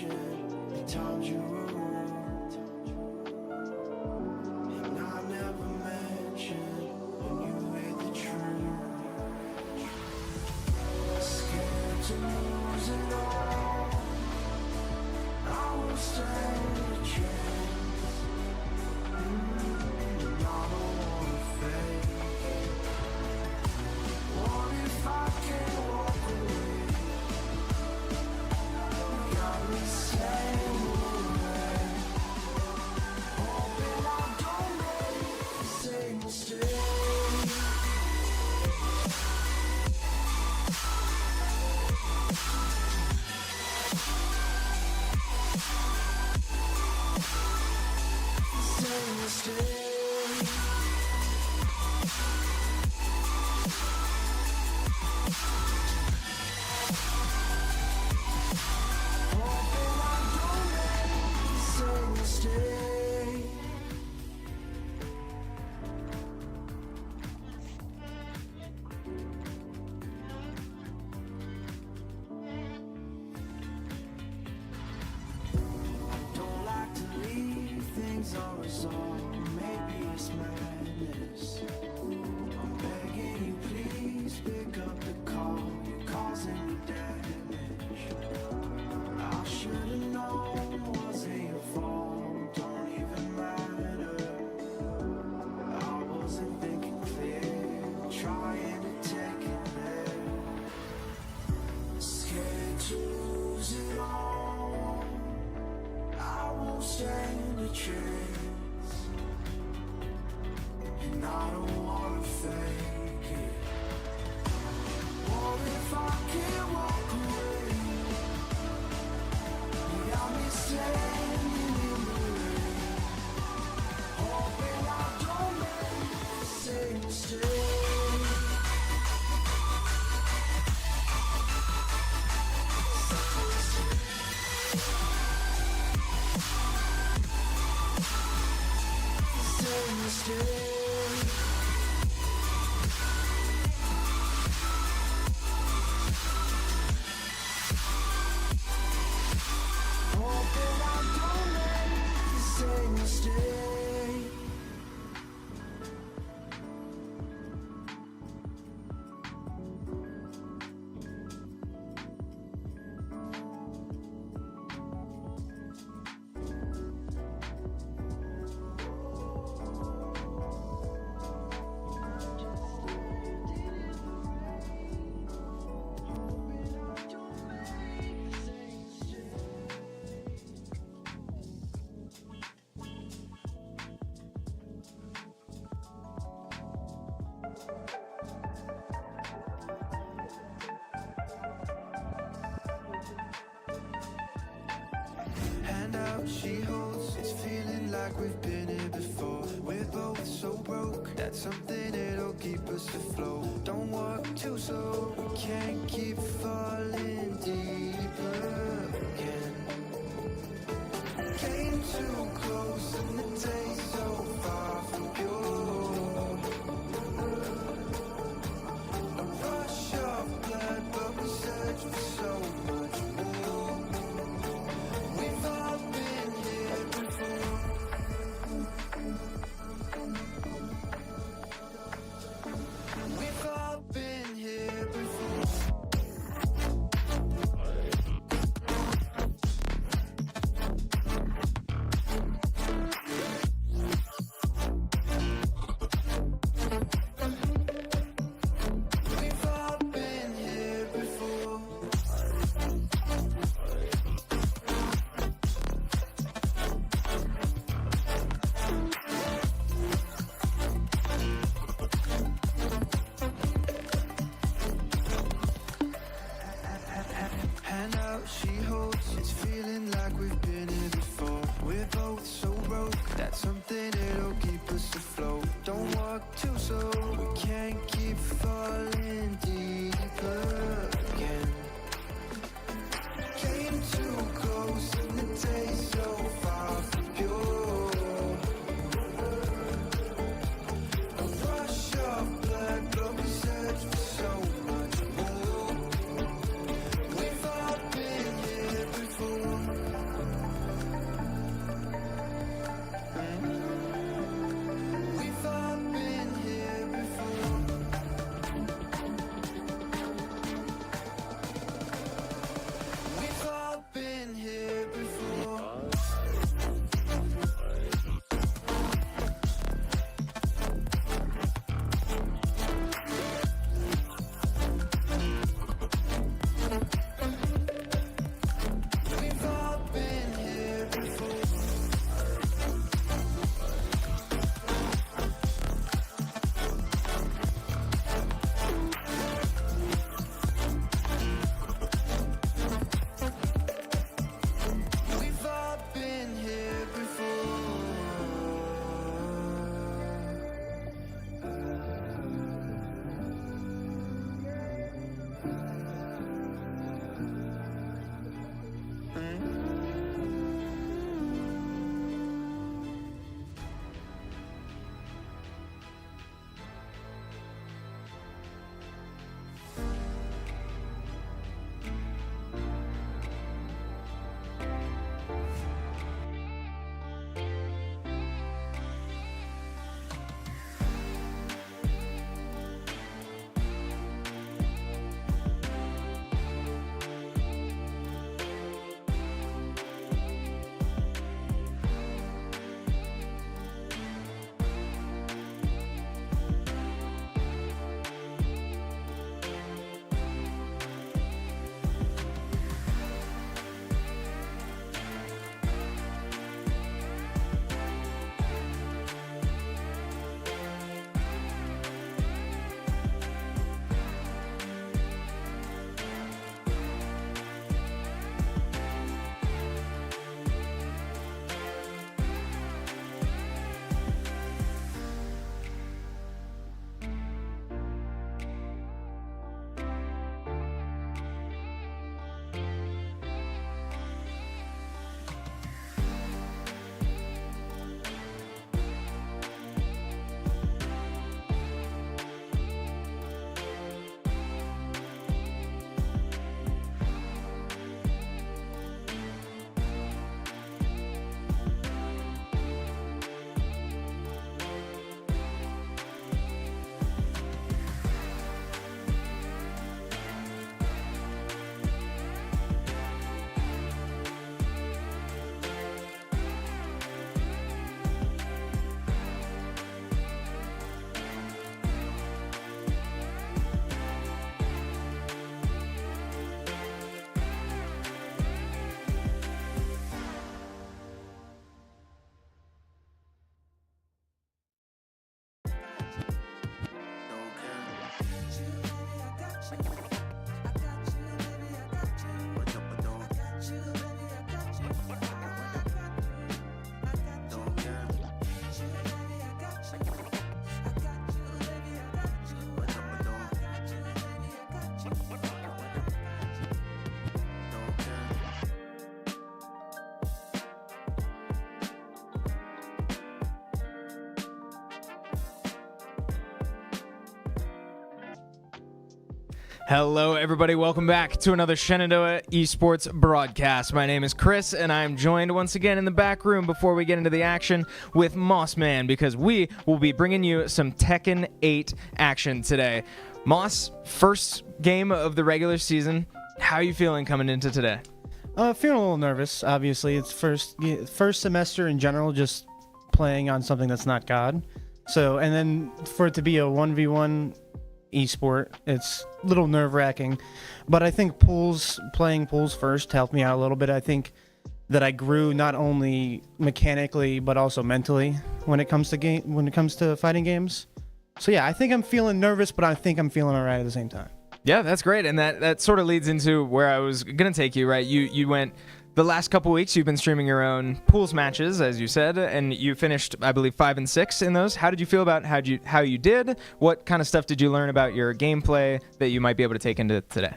mention the times you were rude, and I never mentioned when you hate the truth. Scared to lose it all, I will stand a chance, and I don't wanna fake it. What if I can't walk away? Got me saying away, hoping I don't make the same mistake. Same mistake. Hoping I don't make the same mistake. I don't like to leave things unresolved. Maybe it's madness. I'm begging you, please pick up the call. You're causing me damage. I should've known it wasn't your fault. Don't even matter. I wasn't thinking clear, trying to take it there. Scared to lose it all, I won't stand a chance, and I don't wanna fake it. What if I can't walk away? You got me standing in the rain, hoping I don't make the same mistake. Same mistake. Hoping I don't make the same mistake. Hand out, she holds. It's feeling like we've been here before. We're both so broke. That's something that'll keep us afloat. Don't walk too slow. We can't keep falling deeper again. Came too close and the day's so far from pure. A rush of blood, but we search for so much more. We've all been here before. We've all been here before. We've all been here before. Hand out, she holds. It's feeling like we've been here before. We're both so broke. That's something that'll keep us afloat. Don't walk too slow. We can't keep falling deeper again. Came too close and the day's so far from pure. A rush of blood, but we search for so much more. We've all been here before. Hello, everybody. Welcome back to another Shenandoah Esports broadcast. My name is Chris, and I'm joined once again in the back room before we get into the action with MossMan, because we will be bringing you some Tekken 8 action today. Moss, first game of the regular season. How are you feeling coming into today? Feeling a little nervous, obviously. It's first semester in general, just playing on something that's not God. So, and then for it to be a 1v1 esport, it's a little nerve-wracking. But I think playing pools first helped me out a little bit. I think that I grew not only mechanically but also mentally when it comes to fighting games. So yeah, I think I'm feeling nervous, but I think I'm feeling alright at the same time. Yeah, that's great. And that sort of leads into where I was going to take you, right? You went the last couple weeks, you've been streaming your own pools matches, as you said, and you finished, I believe, 5 and 6 in those. How did you feel about how you did? What kind of stuff did you learn about your gameplay that you might be able to take into today?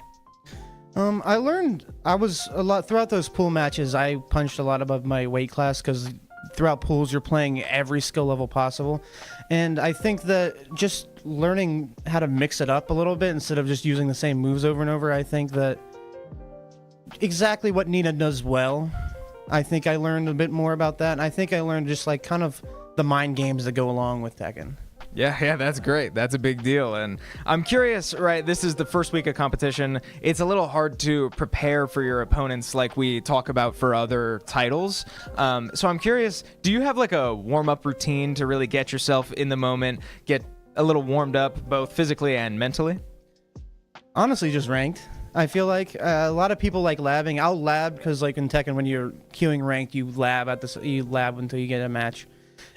I learned throughout those pool matches. I punched a lot above my weight class because throughout pools you're playing every skill level possible, and I think that just learning how to mix it up a little bit instead of just using the same moves over and over. I think that exactly what Nina does well. I think I learned a bit more about that, and I think I learned just like kind of the mind games that go along with Tekken. Yeah, that's great. That's a big deal. And I'm curious, right, this is the first week of competition. It's a little hard to prepare for your opponents like we talk about for other titles. So I'm curious, do you have like a warm-up routine to really get yourself in the moment, get a little warmed up both physically and mentally? Honestly, just ranked. I feel like a lot of people like labbing. I'll lab because, like in Tekken, when you're queuing ranked, you lab until you get a match.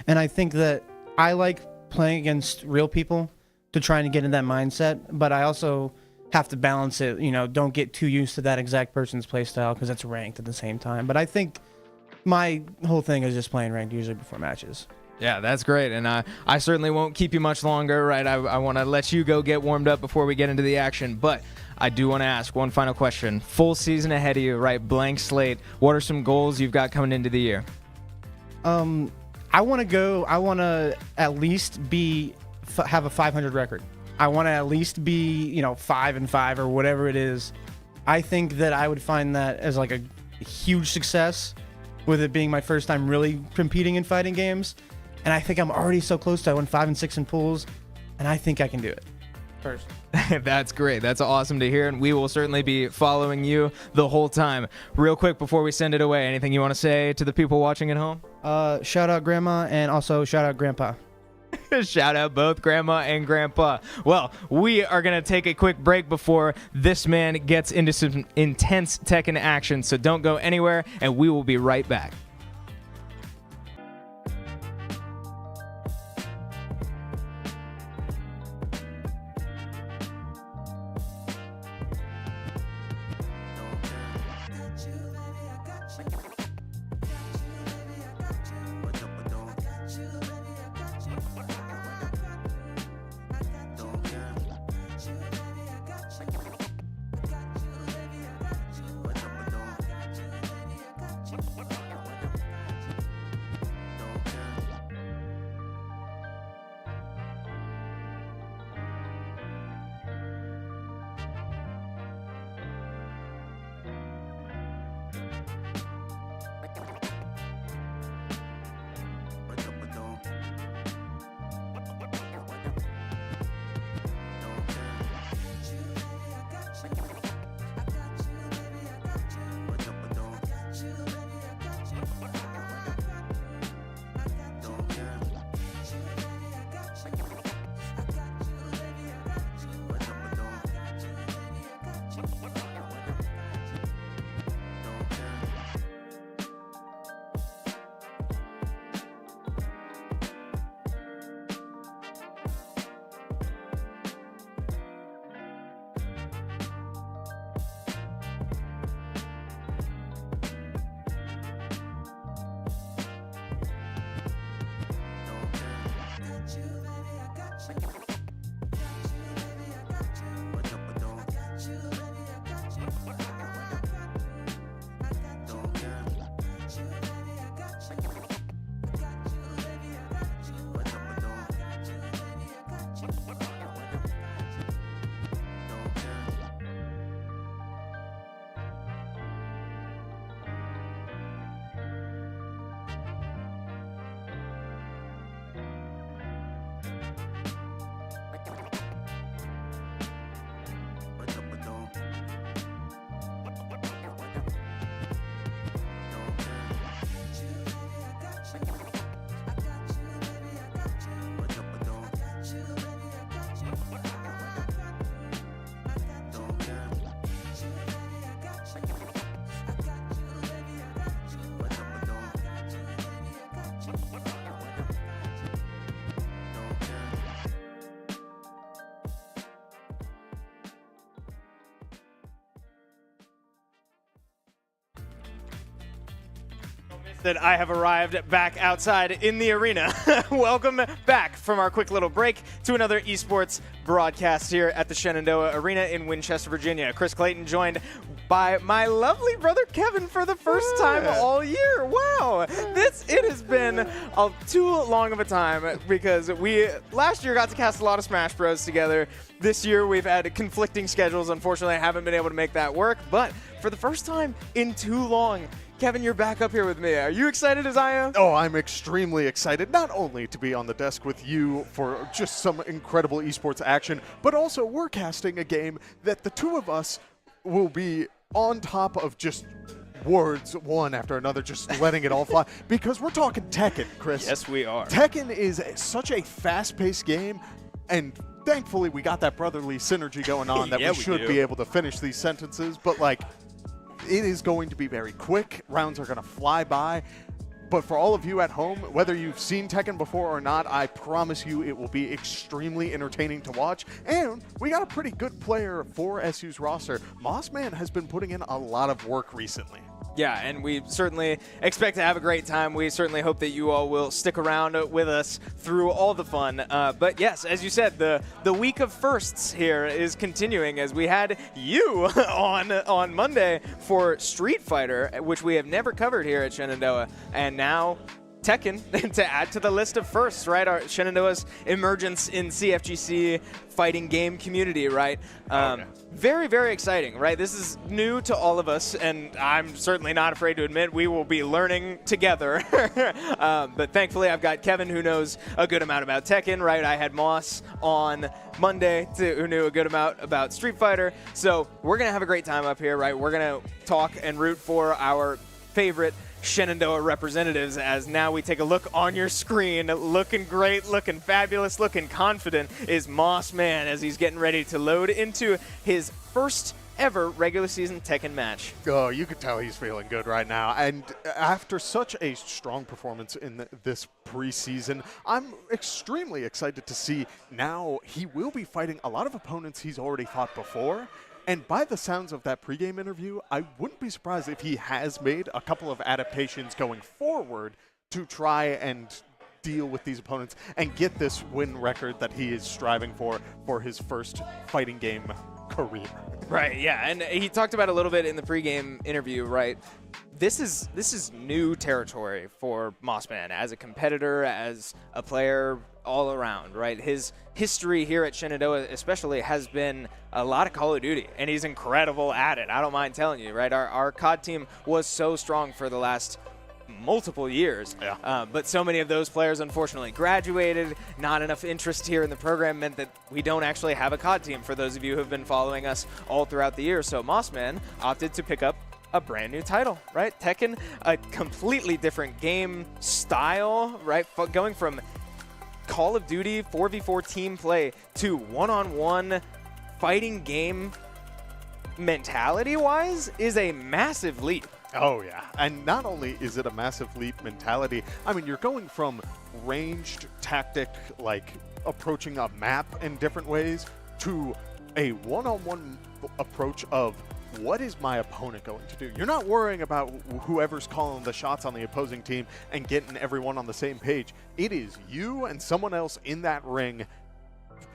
And I think that I like playing against real people to try and get in that mindset. But I also have to balance it. You know, don't get too used to that exact person's playstyle because it's ranked at the same time. But I think my whole thing is just playing ranked usually before matches. Yeah, that's great. And I certainly won't keep you much longer, right? I want to let you go get warmed up before we get into the action. But I do want to ask one final question. Full season ahead of you, right? Blank slate. What are some goals you've got coming into the year? I want to at least have a 500 record. I want to at least be, 5 and 5 or whatever it is. I think that I would find that as like a huge success, with it being my first time really competing in fighting games. And I think I'm already so close to I went 5 and 6 in pools, and I think I can do it first. That's great. That's awesome to hear, and we will certainly be following you the whole time. Real quick before we send it away, anything you want to say to the people watching at home? Shout out Grandma, and also shout out Grandpa. Shout out both Grandma and Grandpa. Well, we are going to take a quick break before this man gets into some intense Tekken action, so don't go anywhere, and we will be right back. that I have arrived back outside in the arena. Welcome back from our quick little break to another esports broadcast here at the Shenandoah Arena in Winchester, Virginia. Chris Clayton joined by my lovely brother Kevin for the first time all year. Wow, it has been too long of a time because we last year got to cast a lot of Smash Bros together. This year we've had conflicting schedules. Unfortunately, I haven't been able to make that work, but for the first time in too long, Kevin, you're back up here with me. Are you excited as I am? Oh, I'm extremely excited, not only to be on the desk with you for just some incredible esports action, but also we're casting a game that the two of us will be on top of just words one after another, just letting it all fly, because we're talking Tekken, Chris. Yes, we are. Tekken is such a fast-paced game, and thankfully we got that brotherly synergy going on that Yeah, we should be able to finish these sentences, but like, it is going to be very quick. Rounds are going to fly by. But for all of you at home, whether you've seen Tekken before or not, I promise you it will be extremely entertaining to watch. And we got a pretty good player for SU's roster. MossMan has been putting in a lot of work recently. Yeah, and we certainly expect to have a great time. We certainly hope that you all will stick around with us through all the fun. But yes, as you said, the week of firsts here is continuing as we had you on Monday for Street Fighter, which we have never covered here at Shenandoah, and now Tekken to add to the list of firsts, right? Our Shenandoah's emergence in CFGC fighting game community, right? Very, very exciting, right? This is new to all of us, and I'm certainly not afraid to admit we will be learning together. But thankfully, I've got Kevin, who knows a good amount about Tekken, right? I had Moss on Monday, who knew a good amount about Street Fighter. So we're going to have a great time up here, right? We're going to talk and root for our favorite Shenandoah representatives, as now we take a look on your screen. Looking great, looking fabulous, looking confident is MossMan as he's getting ready to load into his first ever regular season Tekken match. Oh, you could tell he's feeling good right now. And after such a strong performance in this preseason, I'm extremely excited to see now he will be fighting a lot of opponents he's already fought before. And by the sounds of that pregame interview, I wouldn't be surprised if he has made a couple of adaptations going forward to try and deal with these opponents and get this win record that he is striving for his first fighting game career. Right, yeah, and he talked about a little bit in the pregame interview, right? This is new territory for MossMan as a competitor, as a player, all around, right? His history here at Shenandoah especially has been a lot of Call of Duty, and he's incredible at it. I don't mind telling you, right? Our COD team was so strong for the last multiple years, but so many of those players unfortunately graduated. Not enough interest here in the program meant that we don't actually have a COD team, for those of you who have been following us all throughout the year. So MossMan opted to pick up a brand new title, right? Tekken, a completely different game style, right? Going from Call of Duty 4v4 team play to one-on-one fighting game mentality-wise is a massive leap. Oh, yeah. And not only is it a massive leap mentality, I mean, you're going from ranged tactic, like approaching a map in different ways, to a one-on-one approach of what is my opponent going to do? You're not worrying about whoever's calling the shots on the opposing team and getting everyone on the same page. It is you and someone else in that ring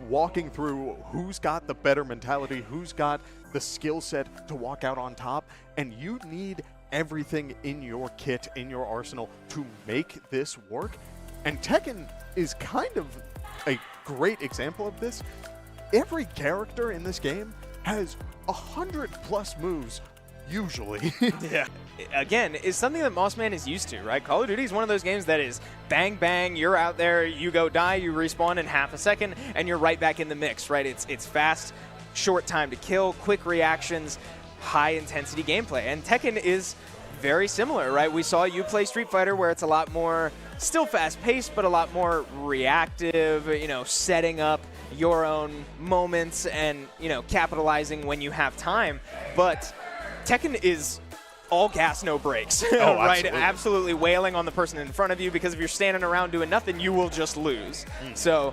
walking through who's got the better mentality, who's got the skill set to walk out on top, and you need everything in your kit, in your arsenal, to make this work. And Tekken is kind of a great example of this. Every character in this game has 100+ moves, usually. Yeah. Again, is something that MossMan is used to, right? Call of Duty is one of those games that is bang, bang, you're out there, you go die, you respawn in half a second, and you're right back in the mix, right? It's fast, short time to kill, quick reactions, high-intensity gameplay. And Tekken is very similar, right? We saw you play Street Fighter where it's a lot more, still fast-paced, but a lot more reactive, you know, setting up your own moments and, you know, capitalizing when you have time. But Tekken is all gas, no brakes, right? Absolutely wailing on the person in front of you, because if you're standing around doing nothing, you will just lose. So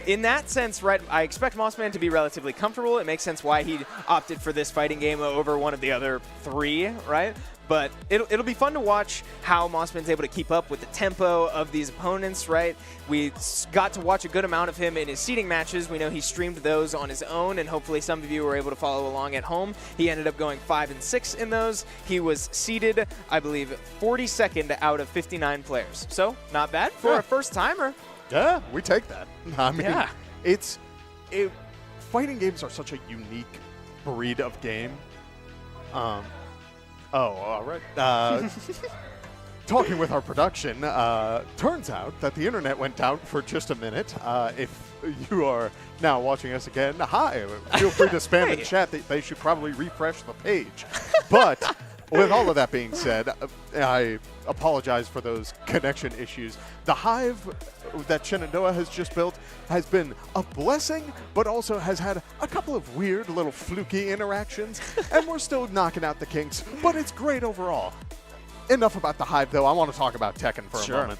in that sense, right, I expect MossMan to be relatively comfortable. It makes sense why he opted for this fighting game over one of the other 3, right? But it'll be fun to watch how MossMan's able to keep up with the tempo of these opponents, right? We got to watch a good amount of him in his seeding matches. We know he streamed those on his own, and hopefully some of you were able to follow along at home. He ended up going 5 and 6 in those. He was seeded, I believe, 42nd out of 59 players. So not bad for a first-timer. Yeah, we take that. I mean, Yeah. Fighting games are such a unique breed of game. All right. Talking with our production, turns out that the internet went down for just a minute. If you are now watching us again, hi. Feel free to spam in chat. They should probably refresh the page. But with all of that being said, I apologize for those connection issues. The hive that Shenandoah has just built has been a blessing, but also has had a couple of weird little fluky interactions, and we're still knocking out the kinks, but it's great overall. Enough about the hive, though. I want to talk about Tekken for a moment.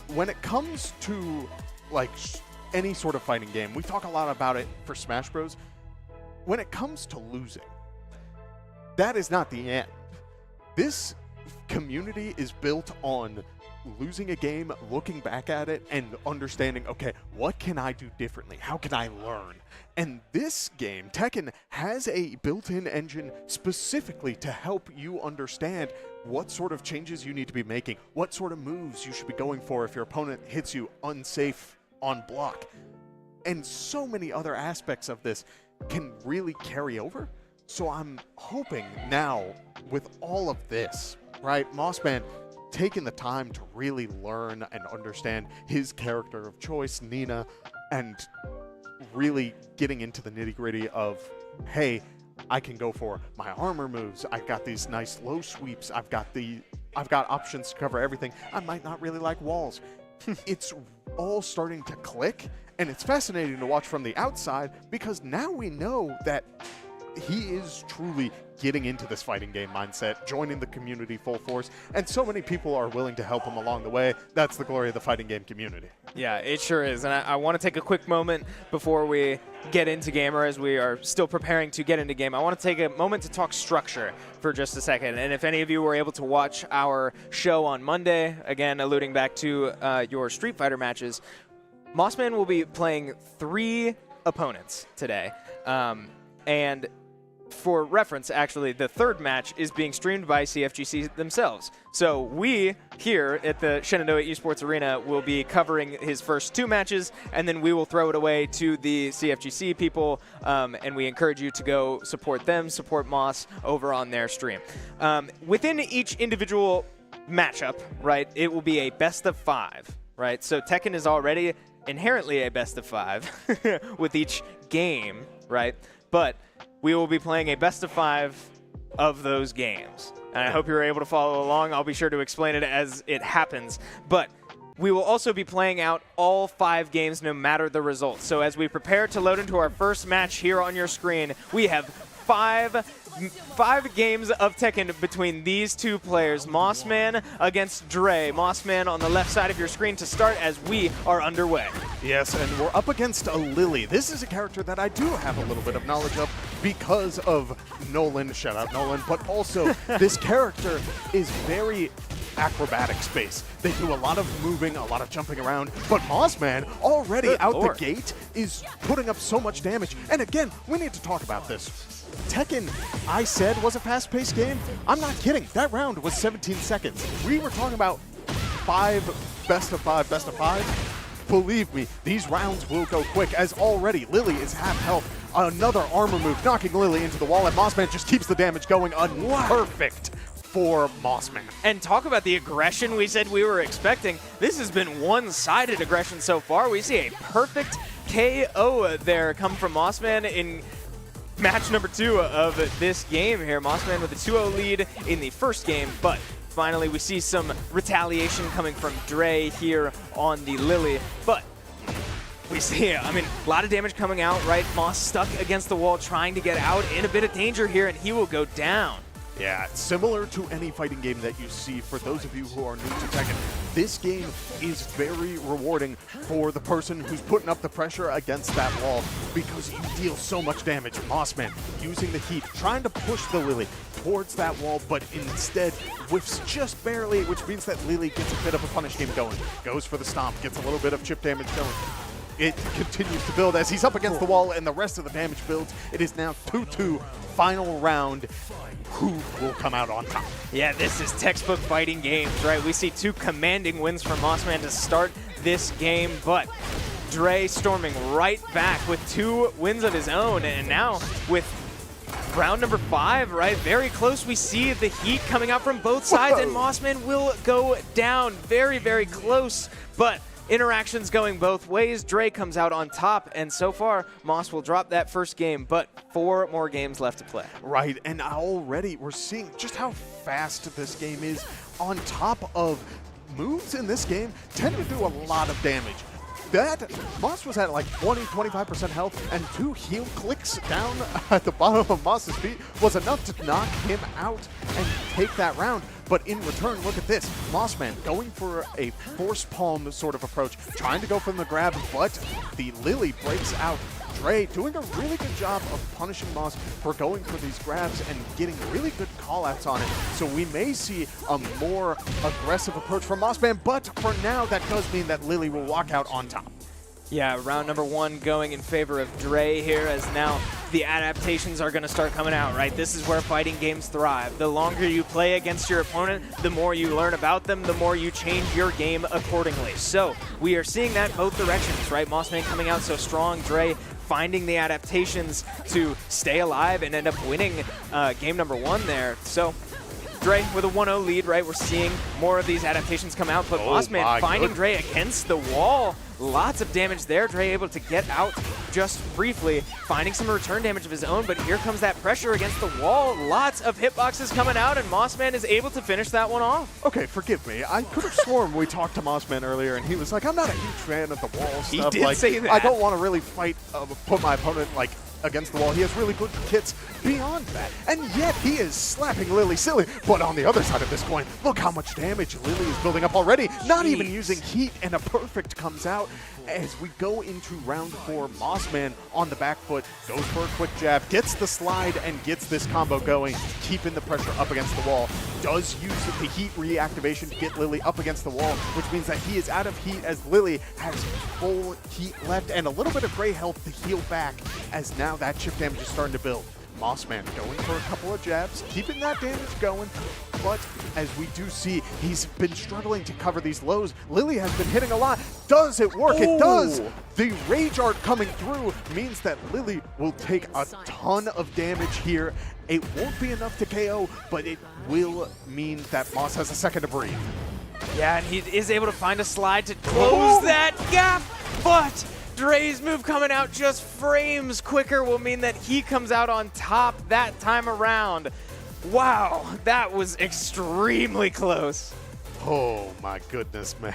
When it comes to like any sort of fighting game, we talk a lot about it for Smash Bros. When it comes to losing, that is not the end. This community is built on losing a game, looking back at it, and understanding, okay, what can I do differently? How can I learn? And this game, Tekken, has a built-in engine specifically to help you understand what sort of changes you need to be making, what sort of moves you should be going for if your opponent hits you unsafe on block. And so many other aspects of this can really carry over. So I'm hoping now, with all of this, right, MossMan taking the time to really learn and understand his character of choice, Nina, and really getting into the nitty-gritty of, hey, I can go for my armor moves. I've got these nice low sweeps. I've got options to cover everything. I might not really like walls. It's all starting to click, and it's fascinating to watch from the outside because now we know that he is truly getting into this fighting game mindset, joining the community full force, and so many people are willing to help him along the way. That's the glory of the fighting game community. Yeah, it sure is. And I want to take a quick moment before we get into game, or as we are still preparing to get into game. I want to take a moment to talk structure for just a second. And if any of you were able to watch our show on Monday, again, alluding back to your Street Fighter matches, MossMan will be playing 3 opponents today. And for reference, actually, the 3rd match is being streamed by CFGC themselves. So we here at the Shenandoah Esports Arena will be covering his first 2 matches, and then we will throw it away to the CFGC people, and we encourage you to go support them, support Moss over on their stream. Within each individual matchup, right, it will be a best of 5, right? So Tekken is already inherently a best of 5 with each game, right? But we will be playing a best of 5 of those games. And I hope you're able to follow along. I'll be sure to explain it as it happens. But we will also be playing out all 5 games no matter the result. So as we prepare to load into our first match here on your screen, we have 5 games of Tekken between these 2 players. MossMan against Dre. MossMan on the left side of your screen to start as we are underway. Yes, and we're up against a Lily. This is a character that I do have a little bit of knowledge of because of Nolan, shout out Nolan, but also this character is very acrobatic space. They do a lot of moving, a lot of jumping around, but MossMan already out the gate is putting up so much damage. And again, we need to talk about this. Tekken, I said, was a fast-paced game. I'm not kidding. That round was 17 seconds. We were talking about 5 best of 5. Believe me, these rounds will go quick, as already Lily is half health. Another armor move knocking Lily into the wall, and MossMan just keeps the damage going. Perfect for MossMan. And talk about the aggression we said we were expecting. This has been one-sided aggression so far. We see a perfect KO there come from MossMan in match number 2 of this game here. MossMan with a 2-0 lead in the first game, but finally we see some retaliation coming from Dre here on the Lily. But we see, I mean, a lot of damage coming out, right? Moss stuck against the wall trying to get out, in a bit of danger here, and he will go down. Yeah, similar to any fighting game that you see, for those of you who are new to Tekken, this game is very rewarding for the person who's putting up the pressure against that wall because you deal so much damage. MossMan using the heat, trying to push the Lily towards that wall, but instead whiffs just barely, which means that Lily gets a bit of a punish game going. Goes for the stomp, gets a little bit of chip damage going. It continues to build as he's up against the wall and the rest of the damage builds. It is now 2-2, final round. Who will come out on top? Yeah, this is textbook fighting games, right? We see two commanding wins from MossMan to start this game, but Dre storming right back with 2 wins of his own, and now with round number 5, right? Very close. We see the heat coming out from both sides, and MossMan will go down. Very, very close, but interactions going both ways. Dre comes out on top, and so far, Moss will drop that first game, but 4 more games left to play. Right, and already we're seeing just how fast this game is. On top of moves in this game tend to do a lot of damage. That Moss was at like 20-25% health, and 2 heal clicks down at the bottom of Moss's feet was enough to knock him out and take that round. But in return, look at this. MossMan going for a force palm sort of approach, trying to go from the grab, but the Lily breaks out. Dre doing a really good job of punishing Moss for going for these grabs and getting really good call-outs on it. So we may see a more aggressive approach from MossMan, but for now, that does mean that Lily will walk out on top. Yeah, round number 1 going in favor of Dre here, as now the adaptations are going to start coming out, right? This is where fighting games thrive. The longer you play against your opponent, the more you learn about them, the more you change your game accordingly. So we are seeing that both directions, right? MossMan coming out so strong, Dre finding the adaptations to stay alive and end up winning game number 1 there. So Dre with a 1-0 lead, right? We're seeing more of these adaptations come out, but MossMan finding Dre against the wall. Lots of damage there. Dre able to get out just briefly, finding some return damage of his own, but here comes that pressure against the wall. Lots of hitboxes coming out, and MossMan is able to finish that one off. Okay, forgive me. I could have sworn we talked to MossMan earlier, and he was like, I'm not a huge fan of the wall stuff. He did say that. I don't want to really fight, put my opponent, like, against the wall. He has really good kits beyond that. And yet he is slapping Lily silly. But on the other side of this coin, look how much damage Lily is building up already. Not even using heat, and a perfect comes out. As we go into round 4, MossMan on the back foot, goes for a quick jab, gets the slide, and gets this combo going, keeping the pressure up against the wall. Does use the heat reactivation to get Lily up against the wall, which means that he is out of heat as Lily has full heat left and a little bit of gray health to heal back, as now that chip damage is starting to build. MossMan going for a couple of jabs, keeping that damage going, but as we do see, he's been struggling to cover these lows. Lily has been hitting a lot. Does it work? It does! The Rage Art coming through means that Lily will take a ton of damage here. It won't be enough to KO, but it will mean that Moss has a second to breathe. Yeah, and he is able to find a slide to close that gap, but Dre's move coming out just frames quicker will mean that he comes out on top that time around. Wow, that was extremely close. Oh my goodness, man.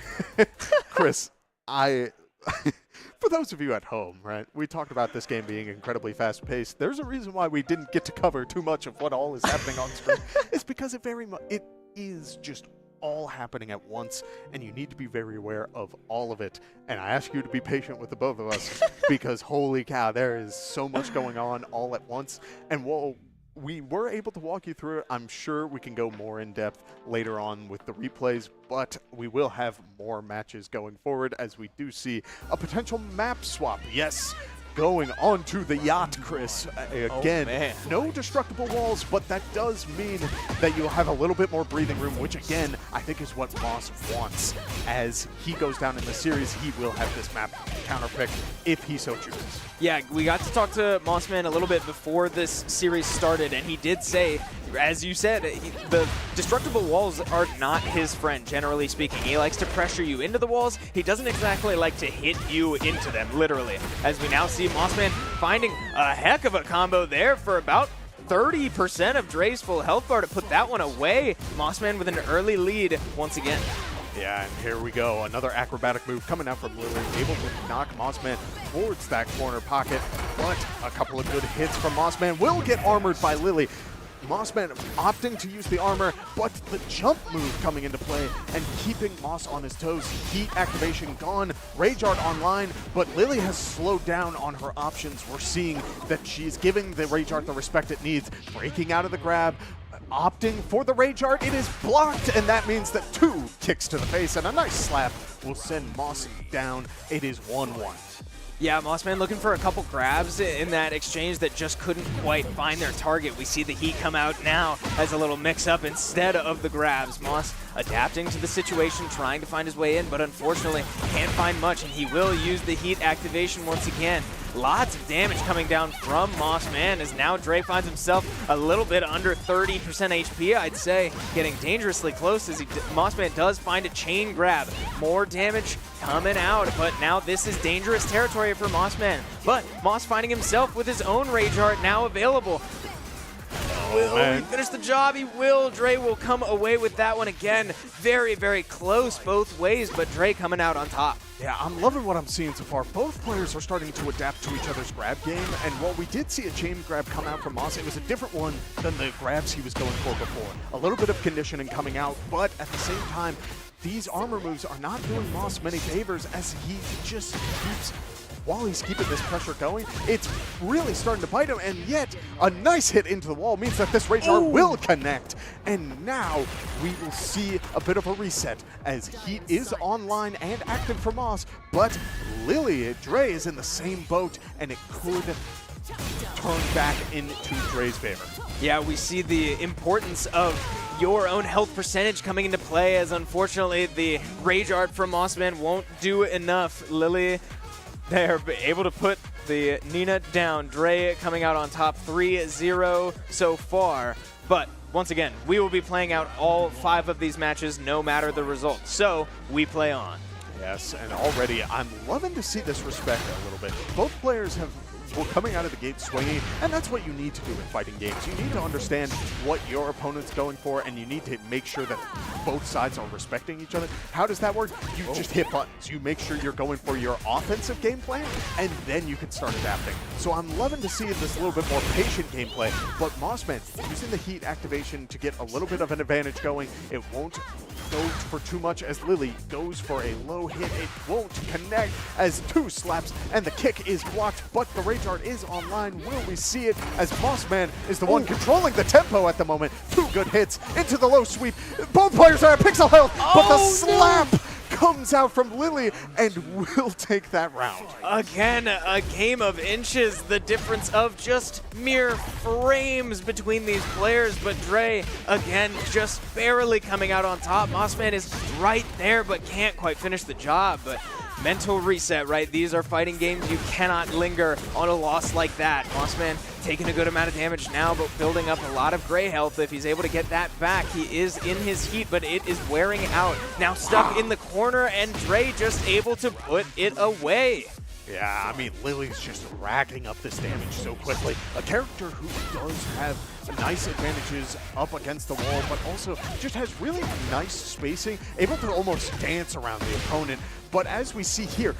Chris, for those of you at home, right, we talked about this game being incredibly fast-paced. There's a reason why we didn't get to cover too much of what all is happening on screen. It's because it is just all happening at once, and you need to be very aware of all of it. And I ask you to be patient with the both of us because holy cow, there is so much going on all at once. And while we were able to walk you through it, I'm sure we can go more in depth later on with the replays, but we will have more matches going forward as we do see a potential map swap. Yes, going onto the yacht, Chris. Again, no destructible walls, but that does mean that you'll have a little bit more breathing room, which again, I think is what Moss wants. As he goes down in the series, he will have this map counterpicked if he so chooses. Yeah, we got to talk to MossMan a little bit before this series started, and he did say, as you said, the destructible walls are not his friend, generally speaking. He likes to pressure you into the walls. He doesn't exactly like to hit you into them, literally. As we now see MossMan finding a heck of a combo there for about 30% of Dre's full health bar to put that one away. MossMan with an early lead once again. Yeah, and here we go. Another acrobatic move coming out from Lily, able to knock MossMan towards that corner pocket. But a couple of good hits from MossMan will get armored by Lily. MossMan opting to use the armor, but the jump move coming into play and keeping Moss on his toes. Heat activation gone, Rage Art online, but Lily has slowed down on her options. We're seeing that she's giving the Rage Art the respect it needs, breaking out of the grab, opting for the Rage Art. It is blocked, and that means that 2 kicks to the face and a nice slap will send Moss down. It is 1-1. Yeah, MossMan looking for a couple grabs in that exchange that just couldn't quite find their target. We see the heat come out now as a little mix-up instead of the grabs. Moss adapting to the situation, trying to find his way in, but unfortunately can't find much, and he will use the heat activation once again. Lots of damage coming down from MossMan as now Dre finds himself a little bit under 30% HP, I'd say, getting dangerously close as MossMan does find a chain grab. More damage coming out, but now this is dangerous territory for MossMan. But Moss finding himself with his own Rage Art now available. Will he finish the job? He will. Dre will come away with that one again. Very, very close both ways, but Dre coming out on top. Yeah, I'm loving what I'm seeing so far. Both players are starting to adapt to each other's grab game, and while we did see a chain grab come out from Moss, it was a different one than the grabs he was going for before. A little bit of conditioning coming out, but at the same time, these armor moves are not doing Moss many favors as he just keeps, while he's keeping this pressure going, it's really starting to bite him, and yet a nice hit into the wall means that this Rage Art will connect. And now we will see a bit of a reset as Heat is online and active for Moss, but Lily, Dre is in the same boat, and it could turn back into Dre's favor. Yeah, we see the importance of your own health percentage coming into play as unfortunately the Rage Art from MossMan won't do enough. Lily, they're able to put the Nina down. Dre coming out on top 3-0 so far. But once again, we will be playing out all 5 of these matches no matter the result. So we play on. Yes, and already I'm loving to see this respect a little bit. Both players were coming out of the gate swinging, and that's what you need to do in fighting games. You need to understand what your opponent's going for, and you need to make sure that both sides are respecting each other. How does that work? You just hit buttons. You make sure you're going for your offensive game plan, and then you can start adapting. So I'm loving to see this little bit more patient gameplay, but MossMan using the heat activation to get a little bit of an advantage going. It won't go for too much as Lily goes for a low hit. It won't connect as 2 slaps, and the kick is blocked, but the Rage Art is online. Will we see it as MossMan is the one controlling the tempo at the moment? 2 good hits into the low sweep. Both players are at pixel health, but the slap comes out from Lily and will take that round. Again, a game of inches, the difference of just mere frames between these players, but Dre, again, just barely coming out on top. MossMan is right there, but can't quite finish the job, but mental reset, right? These are fighting games. You cannot linger on a loss like that. MossMan taking a good amount of damage now, but building up a lot of gray health. If he's able to get that back, he is in his heat, but it is wearing out. Now stuck in the corner, and Dre just able to put it away. Yeah, I mean, Lily's just racking up this damage so quickly. A character who does have nice advantages up against the wall, but also just has really nice spacing, able to almost dance around the opponent. But as we see here,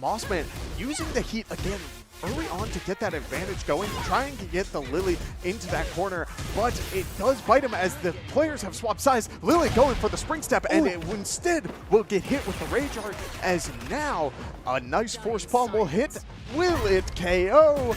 MossMan using the heat again early on to get that advantage going, trying to get the Lily into that corner, but it does bite him as the players have swapped sides. Lily going for the spring step, and it instead will get hit with the Rage Art, as now a nice force palm will hit. Will it KO?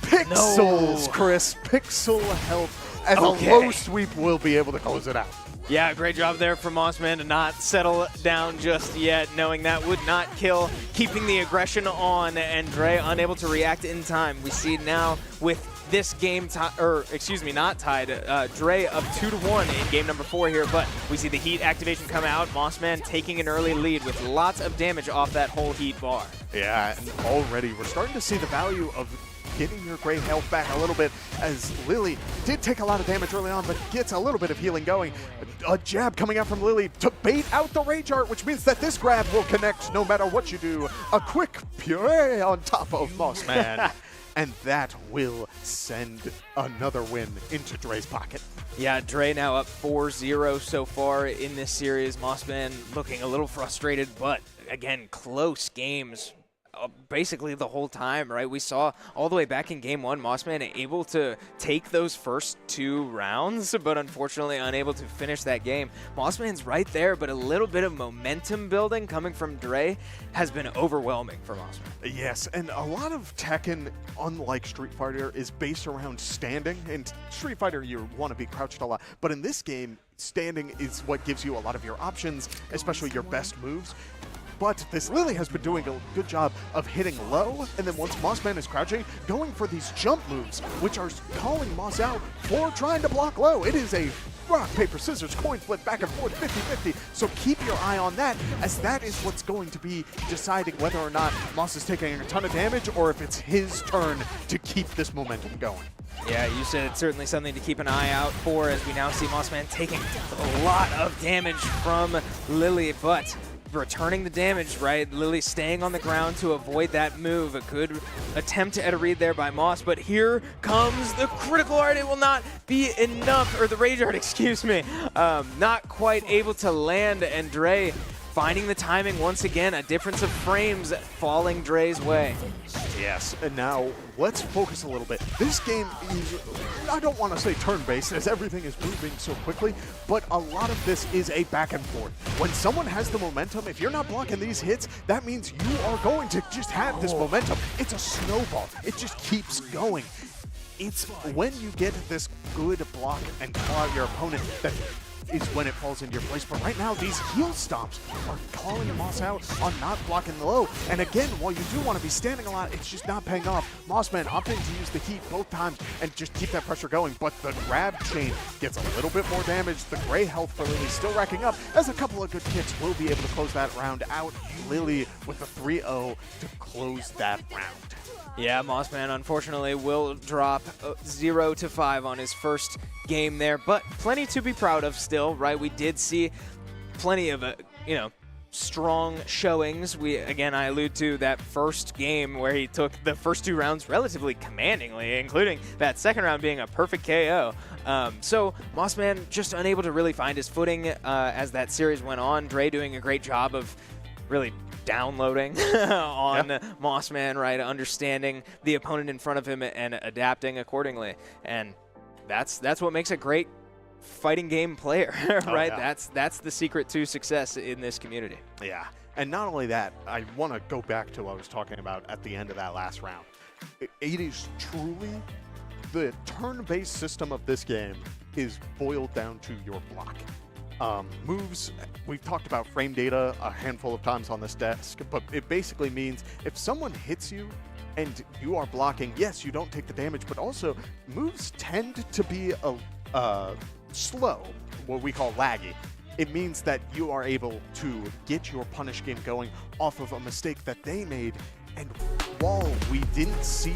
Pixels, No. Chris. Pixel health, as a low sweep will be able to close it out. Yeah, great job there from MossMan to not settle down just yet, knowing that would not kill, keeping the aggression on, and Dre unable to react in time. We see now with this game, not tied, Dre up 2-1 in game number 4 here, but we see the heat activation come out. MossMan taking an early lead with lots of damage off that whole heat bar. Yeah, and already we're starting to see the value of getting your gray health back a little bit, as Lily did take a lot of damage early on, but gets a little bit of healing going. A jab coming out from Lily to bait out the Rage Art, which means that this grab will connect no matter what you do. A quick puree on top of MossMan. And that will send another win into Dre's pocket. Yeah, Dre now up 4-0 so far in this series. MossMan looking a little frustrated, but again, close games. basically the whole time, right? We saw all the way back in game 1, MossMan able to take those first 2 rounds, but unfortunately unable to finish that game. MossMan's right there, but a little bit of momentum building coming from Dre has been overwhelming for MossMan. Yes, and a lot of Tekken, unlike Street Fighter, is based around standing. In Street Fighter, you want to be crouched a lot, but in this game, standing is what gives you a lot of your options, especially your best moves. But this Lily has been doing a good job of hitting low, and then once MossMan is crouching, going for these jump moves, which are calling Moss out for trying to block low. It is a rock, paper, scissors, coin flip, back and forth, 50-50. So keep your eye on that, as that is what's going to be deciding whether or not Moss is taking a ton of damage or if it's his turn to keep this momentum going. Yeah, you said it's certainly something to keep an eye out for, as we now see MossMan taking a lot of damage from Lily, but returning the damage, right? Lily staying on the ground to avoid that move. A good attempt at a read there by Moss, but here comes the critical art. It will not be enough, or the rage art, excuse me. Not quite able to land, and Dre finding the timing once again. A difference of frames falling Dre's way. Yes, and now let's focus a little bit. This game is, I don't want to say turn-based, as everything is moving so quickly, but a lot of this is a back and forth. When someone has the momentum, if you're not blocking these hits, that means you are going to just have this momentum. It's a snowball. It just keeps going. It's when you get this good block and call out your opponent that is when it falls into your place. But right now, these heel stomps are calling Moss out on not blocking the low. And again, while you do want to be standing a lot, it's just not paying off. MossMan opting to use the heat both times and just keep that pressure going. But the grab chain gets a little bit more damage. The gray health for Lily still racking up, as a couple of good kicks will be able to close that round out. Lily with a 3-0 to close that round. Yeah, MossMan unfortunately will drop 0-5 on his first game there, but plenty to be proud of still, right? We did see plenty of, strong showings. I allude to that first game where he took the first 2 rounds relatively commandingly, including that second round being a perfect KO. So MossMan just unable to really find his footing as that series went on. Dre doing a great job of really downloading on MossMan, right? Understanding the opponent in front of him and adapting accordingly. And that's what makes a great fighting game player, right? Oh, yeah. That's the secret to success in this community. Yeah, and not only that, I want to go back to what I was talking about at the end of that last round. It is truly the turn-based system of this game is boiled down to your block. Moves, we've talked about frame data a handful of times on this desk, but it basically means if someone hits you and you are blocking, yes, you don't take the damage, but also moves tend to be slow, what we call laggy. It means that you are able to get your punish game going off of a mistake that they made. And while we didn't see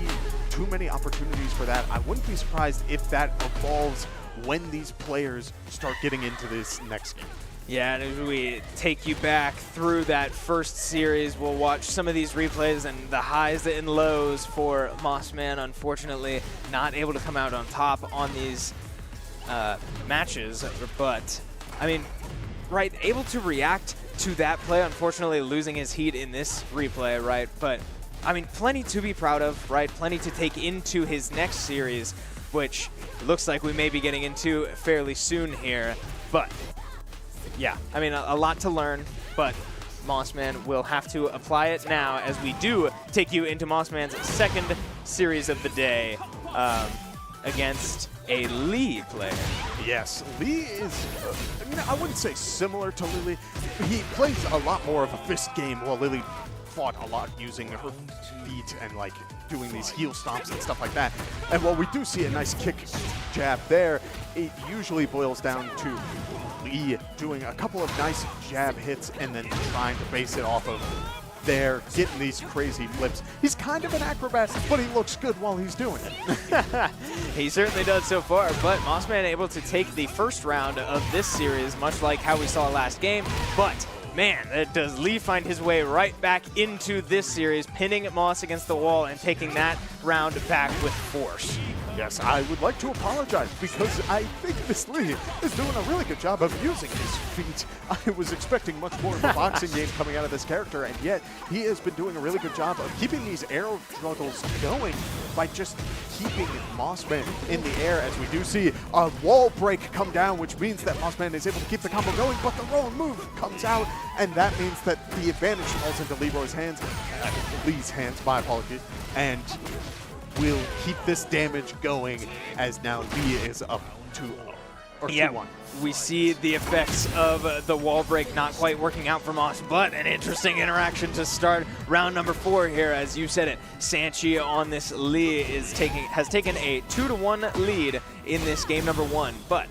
too many opportunities for that, I wouldn't be surprised if that evolves when these players start getting into this next game. Yeah, and as we take you back through that first series, we'll watch some of these replays and the highs and lows for MossMan, unfortunately not able to come out on top on these matches. But, I mean, right, able to react to that play, unfortunately losing his heat in this replay, right? But, I mean, plenty to be proud of, right? Plenty to take into his next series, which looks like we may be getting into fairly soon here. But, yeah, I mean, a lot to learn, but MossMan will have to apply it now as we do take you into MossMan's second series of the day against a Lee player. Yes, Lee is, I wouldn't say similar to Lily. He plays a lot more of a fist game, while Lily fought a lot using her feet and like doing these heel stomps and stuff like that. And while we do see a nice kick jab there, it usually boils down to Lee doing a couple of nice jab hits and then trying to base it off of there, getting these crazy flips. He's kind of an acrobat, but he looks good while he's doing it. He certainly does so far, but MossMan able to take the first round of this series, much like how we saw last game. But man, does Lee find his way right back into this series, pinning Moss against the wall and taking that round back with force. Yes, I would like to apologize because I think this Lee is doing a really good job of using his feet. I was expecting much more of a boxing game coming out of this character, and yet he has been doing a really good job of keeping these arrow struggles going by just keeping MossMan in the air, as we do see a wall break come down, which means that MossMan is able to keep the combo going, but the wrong move comes out, and that means that the advantage falls into Lee's hands, my apologies, and will keep this damage going as now Lee is up 2-0, or 2-1. We see the effects of the wall break not quite working out for Moss, but an interesting interaction to start round number 4 here. As you said it, Sanchie on this Lee has taken a 2-1 lead in this game number 1, but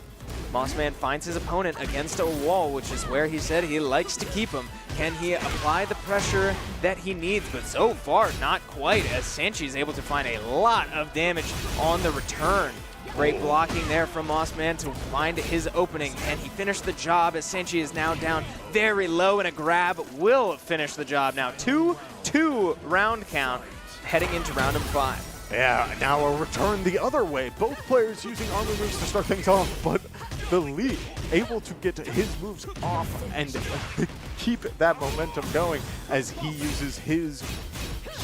MossMan finds his opponent against a wall, which is where he said he likes to keep him. Can he apply the pressure that he needs? But so far, not quite, as Sanchie is able to find a lot of damage on the return. Great blocking there from MossMan to find his opening. Can he finish the job, as Sanchie is now down very low, and a grab will finish the job. Now 2-2 round count heading into round number 5. Yeah, now a return the other way. Both players using armor moves to start things off, but the Lee able to get his moves off and keep that momentum going as he uses his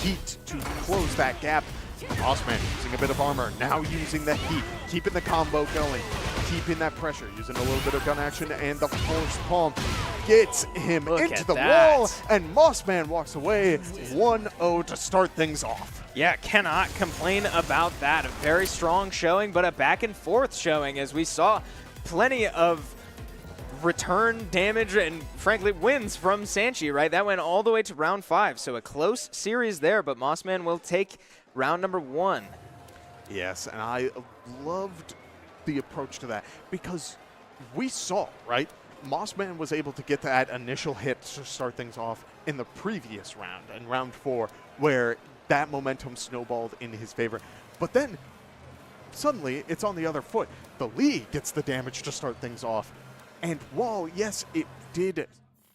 heat to close that gap. MossMan using a bit of armor, now using the heat, keeping the combo going, keeping that pressure, using a little bit of gun action, and the force palm gets him into the wall, and MossMan walks away 1-0 to start things off. Yeah, cannot complain about that. A very strong showing, but a back and forth showing, as we saw plenty of return damage and, frankly, wins from Sanchie, right? That went all the way to round 5, so a close series there, but MossMan will take round number 1. Yes, and I loved the approach to that because we saw, right? MossMan was able to get that initial hit to start things off in the previous round, in round 4, where that momentum snowballed in his favor. But then, suddenly, it's on the other foot. The Lee gets the damage to start things off. And while, yes, it did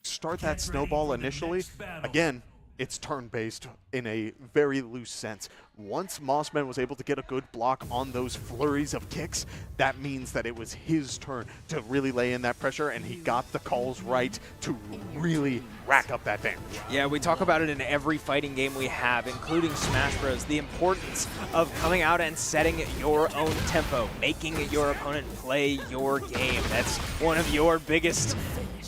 start that snowball initially, again, it's turn-based in a very loose sense. Once MossMan was able to get a good block on those flurries of kicks, that means that it was his turn to really lay in that pressure, and he got the calls right to really rack up that damage. Yeah, we talk about it in every fighting game we have, including Smash Bros. The importance of coming out and setting your own tempo, making your opponent play your game. That's one of your biggest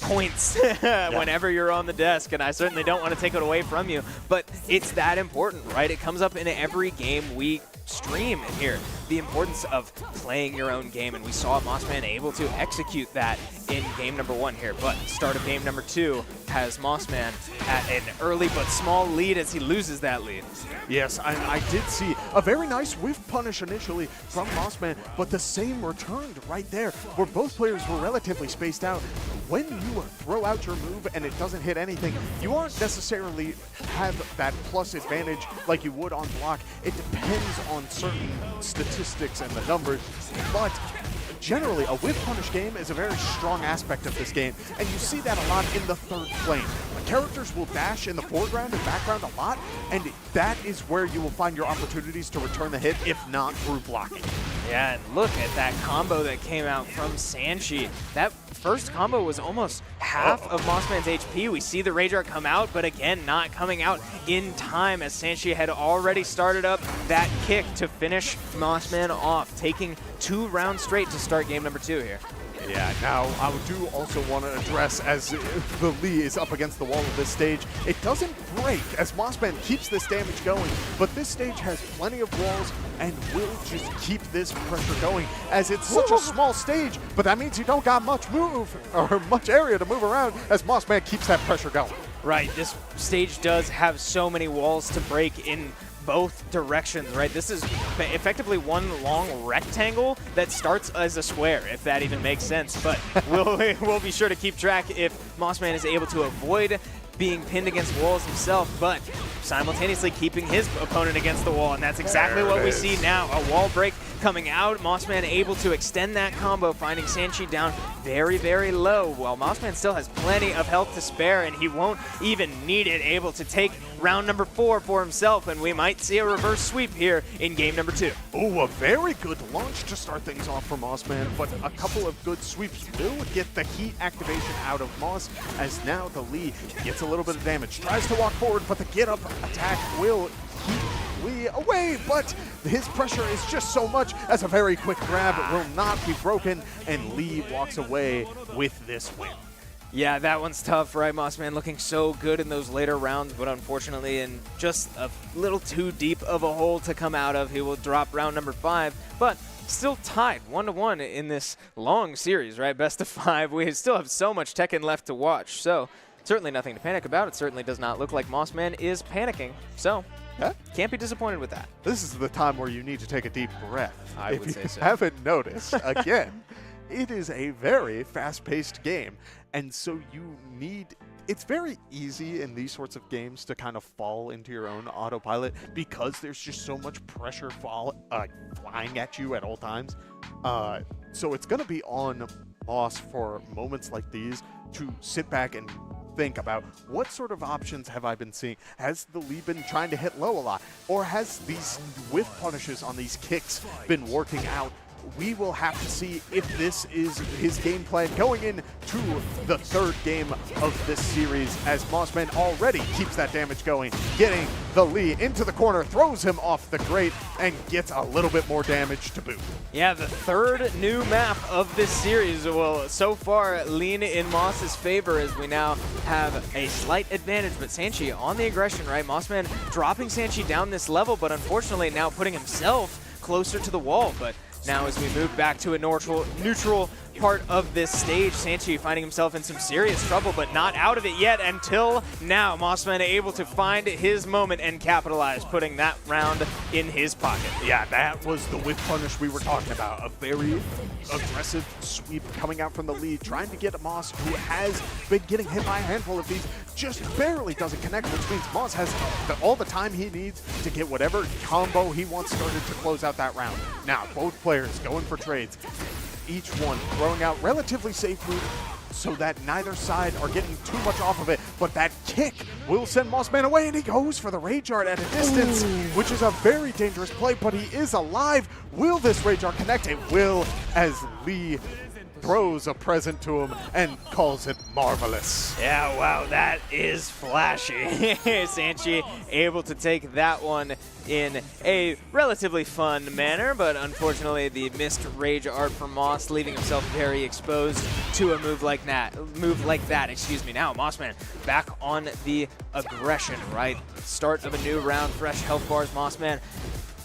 points whenever you're on the desk, and I certainly don't want to take it away from you, but it's that important, right? It comes up in every game we stream here, the importance of playing your own game, and we saw MossMan able to execute that in game number 1 here, but start of game number 2 has MossMan at an early but small lead as he loses that lead. Yes, I did see a very nice whiff punish initially from MossMan, but the same returned right there, where both players were relatively spaced out. When you throw out your move and it doesn't hit anything, you aren't necessarily have that plus advantage like you would on block. It depends on certain statistics and the numbers, but generally a whiff punish game is a very strong aspect of this game, and you see that a lot in the third plane. Characters will dash in the foreground and background a lot, and that is where you will find your opportunities to return the hit, if not through blocking. Yeah, and look at that combo that came out from Sanchie. That first combo was almost half of MossMan's HP. We see the Rage Art come out, but again, not coming out in time, as Sanchie had already started up that kick to finish MossMan off, taking 2 rounds straight to start game number 2 here. Yeah, now I do also want to address, as the Lee is up against the wall of this stage, it doesn't break as MossMan keeps this damage going, but this stage has plenty of walls and will just keep this pressure going, as it's such a small stage, but that means you don't got much move or much area to move around as MossMan keeps that pressure going. Right, this stage does have so many walls to break in both directions, right? This is effectively one long rectangle that starts as a square, if that even makes sense. But we'll be sure to keep track if MossMan is able to avoid being pinned against walls himself, but simultaneously keeping his opponent against the wall, and that's exactly what we see now. A wall break coming out, MossMan able to extend that combo, finding Sanchie down very, very low, while MossMan still has plenty of health to spare, and he won't even need it, able to take round number 4 for himself, and we might see a reverse sweep here in game number 2. Oh, a very good launch to start things off for MossMan, but a couple of good sweeps will get the heat activation out of Moss, as now the Lee gets a little bit of damage. Tries to walk forward, but the get-up attack will keep Lee away, but his pressure is just so much as a very quick grab will not be broken, and Lee walks away with this win. Yeah, that one's tough, right? MossMan looking so good in those later rounds, but unfortunately in just a little too deep of a hole to come out of. He will drop round number 5, but still tied 1-1 in this long series, right? Best of 5. We still have so much Tekken left to watch, so certainly nothing to panic about. It certainly does not look like MossMan is panicking, so can't be disappointed with that. This is the time where you need to take a deep breath. I would say so. If you haven't noticed, again, it is a very fast-paced game, and so you need... It's very easy in these sorts of games to kind of fall into your own autopilot because there's just so much pressure flying at you at all times. So it's going to be on Moss for moments like these to sit back and think about what sort of options have I been seeing. Has the Lee been trying to hit low a lot? Or has these whiff punishes on these kicks been working out? We will have to see if this is his game plan going into the 3rd game of this series, as MossMan already keeps that damage going, getting the Lee into the corner, throws him off the grate, and gets a little bit more damage to boot. Yeah, the 3rd new map of this series will so far lean in Moss's favor, as we now have a slight advantage, but Sanchie on the aggression, right? MossMan dropping Sanchie down this level, but unfortunately now putting himself closer to the wall. But now as we move back to a neutral part of this stage, Sanchie finding himself in some serious trouble, but not out of it yet until now. MossMan able to find his moment and capitalize, putting that round in his pocket. Yeah, that was the whip punish we were talking about. A very aggressive sweep coming out from the lead, trying to get a Moss who has been getting hit by a handful of these, just barely doesn't connect, which means Moss has all the time he needs to get whatever combo he wants started to close out that round. Now, both players going for trades, each one throwing out relatively safe moves so that neither side are getting too much off of it, but that kick will send MossMan away, and he goes for the Rage Art at a distance, which is a very dangerous play, but he is alive. Will this Rage Art connect? It will, as Lee throws a present to him and calls it marvelous. Yeah, wow, that is flashy. Sanchie able to take that one in a relatively fun manner, but unfortunately the missed Rage Art from Moss, leaving himself very exposed to a move like that. Now MossMan back on the aggression, right? Start of a new round, fresh health bars. MossMan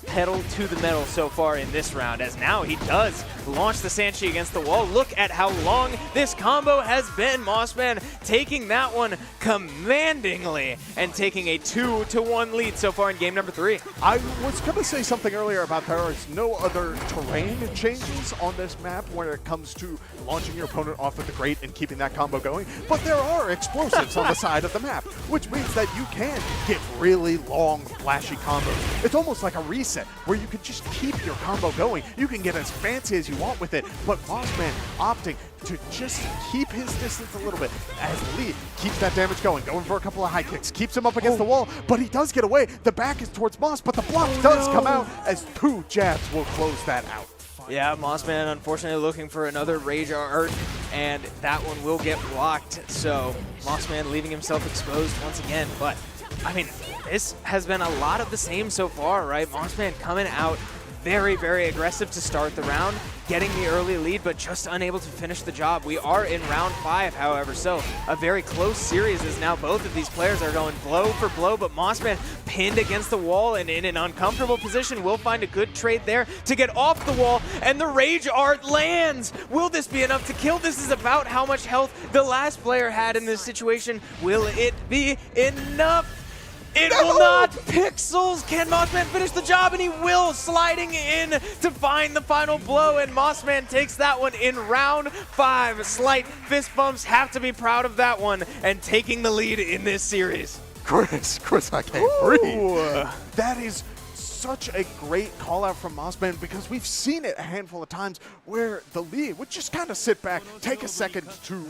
pedal to the metal so far in this round, as now he does launch the Sanchie against the wall. Look at how long this combo has been. MossMan taking that one commandingly and taking a 2-1 lead so far in game number 3. I was going to say something earlier about there is no other terrain changes on this map when it comes to launching your opponent off of the grate and keeping that combo going, but there are explosives on the side of the map, which means that you can get really long, flashy combos. It's almost like a reset where you can just keep your combo going. You can get as fancy as you want with it, but MossMan opting to just keep his distance a little bit as Lee keeps that damage going for a couple of high kicks, keeps him up against the wall, but he does get away. The back is towards Moss, but the block does come out as 2 jabs will close that out. Yeah, MossMan unfortunately looking for another Rage Art, and that one will get blocked, so MossMan leaving himself exposed once again. But I mean, this has been a lot of the same so far, right? MossMan coming out very, very aggressive to start the round, getting the early lead, but just unable to finish the job. We are in round 5, however, so a very close series as now both of these players are going blow for blow, but MossMan pinned against the wall and in an uncomfortable position. Will find a good trade there to get off the wall, and the Rage Art lands. Will this be enough to kill? This is about how much health the last player had in this situation. Will it be enough? It will not. Pixels. Can MossMan finish the job? And he will, sliding in to find the final blow, and MossMan takes that one in round 5. Slight fist bumps. Have to be proud of that one, and taking the lead in this series. Chris, I can't breathe. That is such a great call out from MossMan because we've seen it a handful of times where the lead would just kind of sit back, take a second to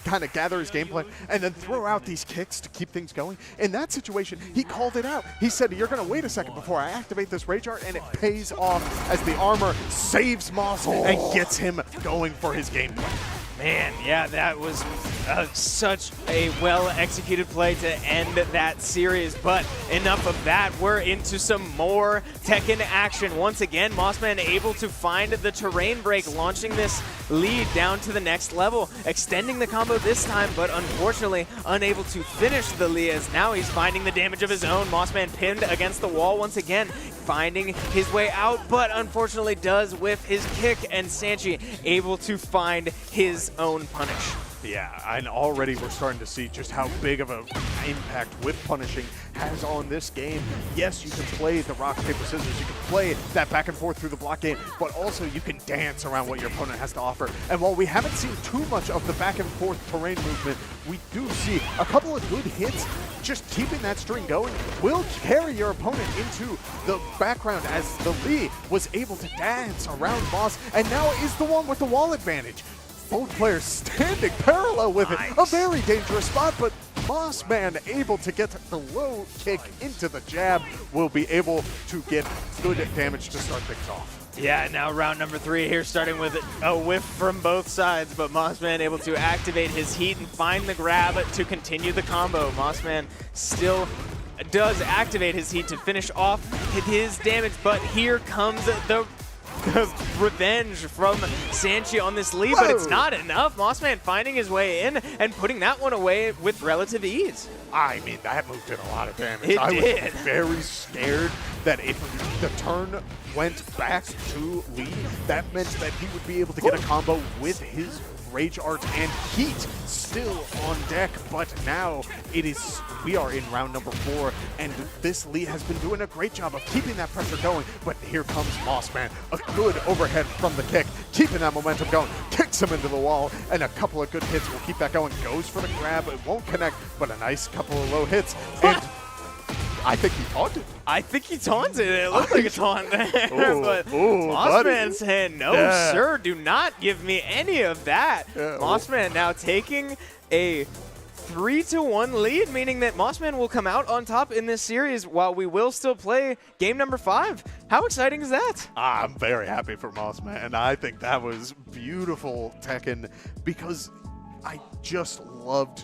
kind of gather his gameplay, and then throw out these kicks to keep things going. In that situation, he called it out. He said, you're going to wait a second before I activate this Rage Art, and it pays off as the armor saves Moss and gets him going for his gameplay. Man, yeah, that was such a well-executed play to end that series, but enough of that. We're into some more Tekken action. Once again, MossMan able to find the terrain break, launching this lead down to the next level, extending the combo this time, but unfortunately unable to finish the lead as now he's finding the damage of his own. MossMan pinned against the wall once again, finding his way out, but unfortunately does whiff his kick, and Sanchie able to find his own punish. Yeah, and already we're starting to see just how big of an impact whip punishing has on this game. Yes, you can play the rock, paper, scissors, you can play that back and forth through the block game, but also you can dance around what your opponent has to offer. And while we haven't seen too much of the back and forth terrain movement, we do see a couple of good hits. Just keeping that string going will carry your opponent into the background as the Lee was able to dance around Moss and now is the one with the wall advantage. Both players standing parallel with it. A very dangerous spot, but MossMan able to get the low kick into the jab will be able to get good damage to start things off. Yeah, now round number 3 here, starting with a whiff from both sides, but MossMan able to activate his heat and find the grab to continue the combo. MossMan still does activate his heat to finish off his damage, but here comes the revenge from Sanchie on this lead, but it's not enough. MossMan finding his way in and putting that one away with relative ease. I mean, that moved in a lot of damage. It I did. was very scared that if the turn went back to Lee, that meant that he would be able to get a combo with his Rage Art and Heat still on deck, but now we are in round number 4, and this Lee has been doing a great job of keeping that pressure going, but here comes MossMan, a good overhead from the kick, keeping that momentum going, kicks him into the wall, and a couple of good hits will keep that going, goes for the grab, it won't connect, but a nice couple of low hits, and I think he taunted. I think he taunted. It looked like a taunt there, but buddy. MossMan saying, no, sir, do not give me any of that. MossMan now taking a 3-1 lead, meaning that MossMan will come out on top in this series while we will still play game number 5. How exciting is that? I'm very happy for MossMan. I think that was beautiful Tekken because I just loved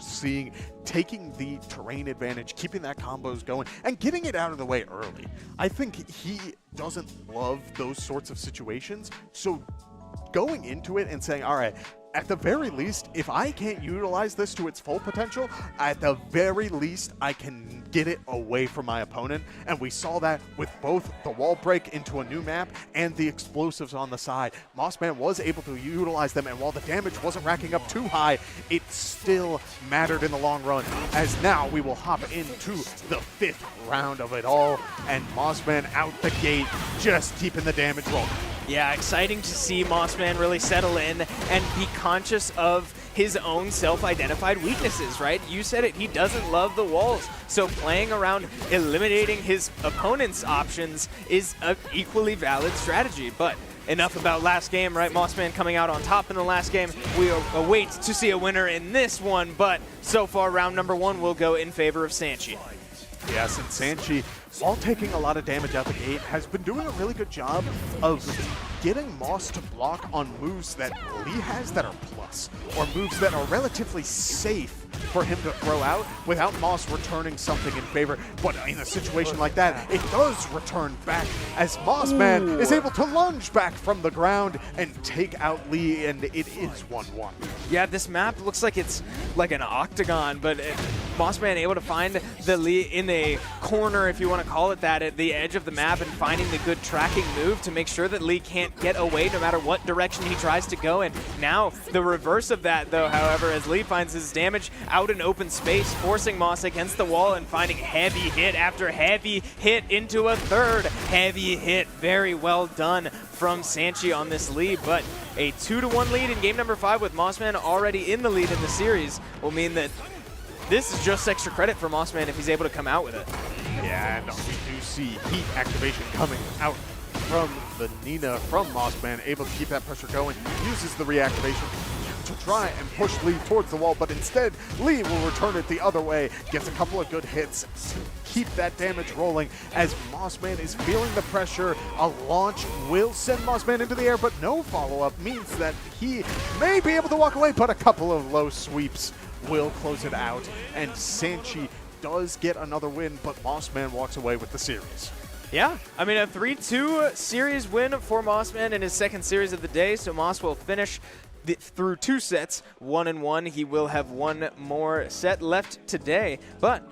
taking the terrain advantage, keeping that combos going, and getting it out of the way early. I think he doesn't love those sorts of situations, so going into it and saying, all right, at the very least, if I can't utilize this to its full potential, at the very least, I can get it away from my opponent. And we saw that with both the wall break into a new map and the explosives on the side. MossMan was able to utilize them, and while the damage wasn't racking up too high, it still mattered in the long run, as now we will hop into the 5th round of it all, and MossMan out the gate, just keeping the damage rolling. Yeah, exciting to see MossMan really settle in and be conscious of his own self-identified weaknesses, right? You said it, he doesn't love the walls. So playing around eliminating his opponent's options is an equally valid strategy. But enough about last game, right? MossMan coming out on top in the last game. We await to see a winner in this one, but so far round number 1 will go in favor of Sanchie. Yes, and Sanchie, while taking a lot of damage out the gate, has been doing a really good job of getting Moss to block on moves that Lee has that are plus, or moves that are relatively safe for him to throw out without Moss returning something in favor. But in a situation like that, it does return back as MossMan is able to lunge back from the ground and take out Lee, and it is 1-1. Yeah, this map looks like it's like an octagon, but MossMan able to find the Lee in a corner, if you want to call it that, at the edge of the map and finding the good tracking move to make sure that Lee can't get away no matter what direction he tries to go in. Now, the reverse of that, though, however, as Lee finds his damage out in open space, forcing Moss against the wall and finding heavy hit after heavy hit into a third heavy hit. Very well done from Sanchie on this lead, but a 2-1 lead in game number 5 with MossMan already in the lead in the series will mean that this is just extra credit for MossMan if he's able to come out with it. Yeah, and we do see heat activation coming out from the Nina from MossMan, able to keep that pressure going, uses the reactivation to try and push Lee towards the wall, but instead Lee will return it the other way, gets a couple of good hits to keep that damage rolling as MossMan is feeling the pressure. A launch will send MossMan into the air, but no follow-up means that he may be able to walk away, but a couple of low sweeps will close it out, and Sanchie does get another win, but MossMan walks away with the series. Yeah, I mean, a 3-2 series win for MossMan in his second series of the day, so Moss will finish through 2 sets, 1-1. He will have one more set left today, but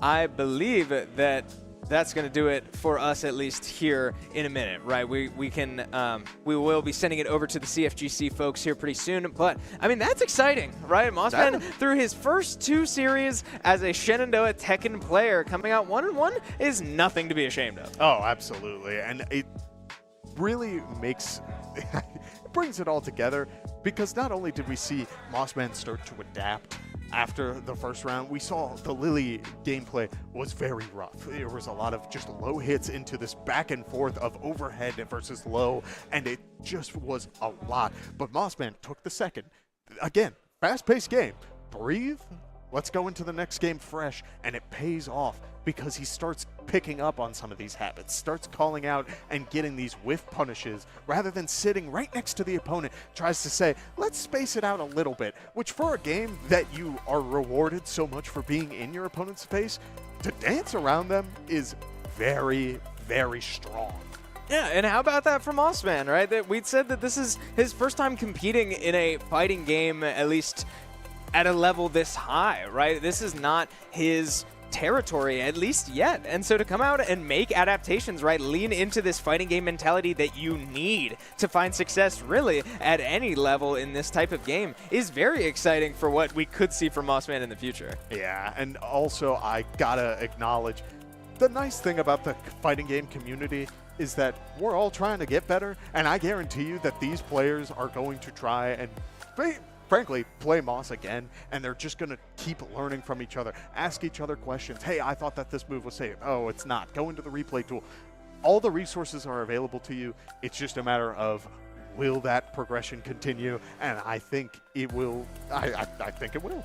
I believe that that's going to do it for us, at least here in a minute, right? We will be sending it over to the CFGC folks here pretty soon, but I mean, that's exciting, right? MossMan, through his first 2 series as a Shenandoah Tekken player, coming out 1-1 is nothing to be ashamed of. Oh, absolutely, and it really makes brings it all together, because not only did we see MossMan start to adapt after the first round, we saw the Lily gameplay was very rough. There was a lot of just low hits into this back and forth of overhead versus low, and it just was a lot. But MossMan took the second. Again, fast-paced game. Breathe. Let's go into the next game fresh, and it pays off because he starts picking up on some of these habits, starts calling out and getting these whiff punishes rather than sitting right next to the opponent, tries to say, let's space it out a little bit, which for a game that you are rewarded so much for being in your opponent's space, to dance around them is very, very strong. Yeah, and how about that from MossMan, right? That we'd said that this is his first time competing in a fighting game, at least at a level this high, right? This is not his territory, at least yet. And so to come out and make adaptations, right, lean into this fighting game mentality that you need to find success really at any level in this type of game is very exciting for what we could see from MossMan in the future. Yeah, and also I gotta acknowledge the nice thing about the fighting game community is that we're all trying to get better, and I guarantee you that these players are going to try and frankly, play Moss again, and they're just going to keep learning from each other, ask each other questions. Hey, I thought that this move was safe. Oh, it's not. Go into the replay tool. All the resources are available to you. It's just a matter of, will that progression continue? And I think it will. I think it will.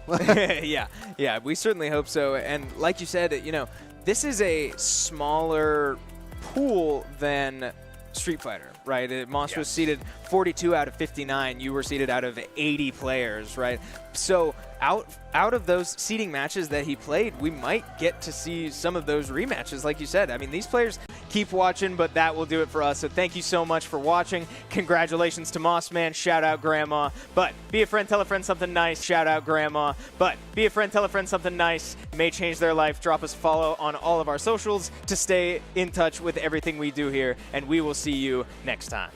yeah, we certainly hope so. And like you said, you know, this is a smaller pool than Street Fighter, right? Moss was seeded 42 out of 59. You were seeded out of 80 players, right? So out of those seeding matches that he played, we might get to see some of those rematches, like you said. I mean, these players keep watching, but that will do it for us. So thank you so much for watching. Congratulations to MossMan. Shout out Grandma. But be a friend, tell a friend something nice. Shout out Grandma. But be a friend, tell a friend something nice. May change their life. Drop us a follow on all of our socials to stay in touch with everything we do here, and we will see you next time.